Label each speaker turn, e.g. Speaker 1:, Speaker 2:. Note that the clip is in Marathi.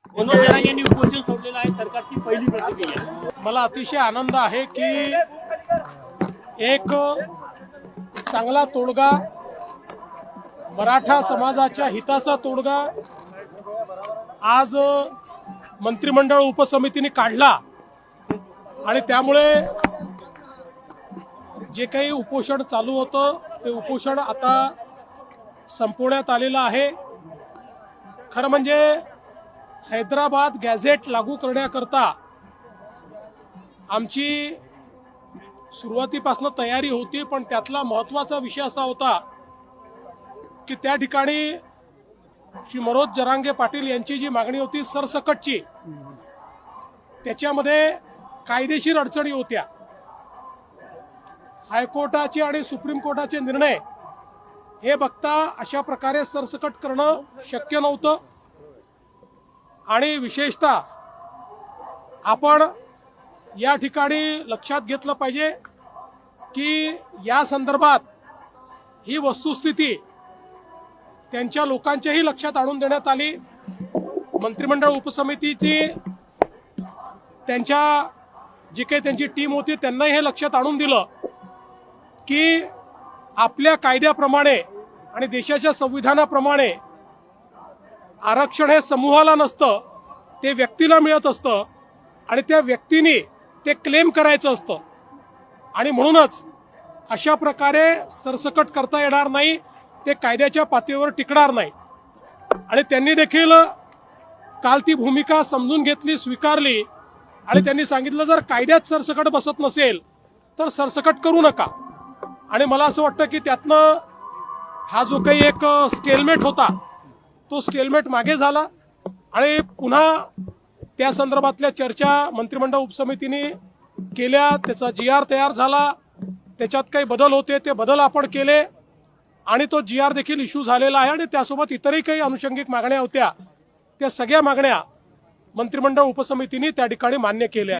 Speaker 1: मनोज जरांगे यांनी उपोषण सोडलेलं आहे, सरकारची पहिली प्रतिक्रिया।
Speaker 2: मला अतिशय आनंद आहे की एक चांगला तोडगा, मराठा समाजाच्या हिताचा तोडगा आज मंत्रिमंडळ उपसमितीने काढला आणि त्यामुळे जे काही उपोषण चालू होतं ते उपोषण आता संपवण्यात आलेलं आहे। खरं म्हणजे हैदराबाद गॅझेट लागू करण्याकरता आमची सुरुवातीपासून तयारी होती, पण त्यातला महत्त्वाचा विषय असा होता की त्या ठिकाणी श्री मनोज जरांगे पाटील यांची जी मागणी होती सरसकटची, त्याच्यामध्ये कायदेशीर अडचणी होत्या। हायकोर्टाचे आणि सुप्रीम कोर्टाचे निर्णय हे बघता अशा प्रकारे सरसकट करणं शक्य नव्हतं आणि विशेषतः आपण या ठिकाणी लक्षात घेतलं पाहिजे की या संदर्भात ही वस्तुस्थिती त्यांच्या लोकांच्याही लक्षात आणून देण्यात आली। मंत्रिमंडळ उपसमितीची त्यांच्या जी काही त्यांची टीम होती त्यांनाही हे लक्षात आणून दिलं की आपल्या कायद्याप्रमाणे आणि देशाच्या संविधानाप्रमाणे आरक्षण हे समूहाला नसतं, ते व्यक्तीला मिळत असतं आणि त्या व्यक्तीने ते क्लेम करायचं असतं आणि म्हणूनच अशा प्रकारे सरसकट करता येणार नाही, ते कायद्याच्या पातळीवर टिकणार नाही। आणि त्यांनी देखील काल ती भूमिका समजून घेतली, स्वीकारली आणि त्यांनी सांगितलं जर कायद्यात सरसकट बसत नसेल तर सरसकट करू नका। आणि मला असं वाटतं की त्यातनं हा जो काही एक स्टेलमेट होता तो स्टेलमेट मागे झाला आणि पुन्हा त्या संदर्भातल्या चर्चा मंत्रिमंडळ उपसमितीने केल्या, त्याचा GR तयार झाला, त्याच्यात काही बदल होते ते बदल आपण केले आणि तो GR देखील इश्यू झालेला आहे आणि त्यासोबत इतरही काही अनुषंगिक मागण्या होत्या, त्या सगळ्या मागण्या मंत्रिमंडळ उपसमितीने त्या ठिकाणी मान्य केल्या।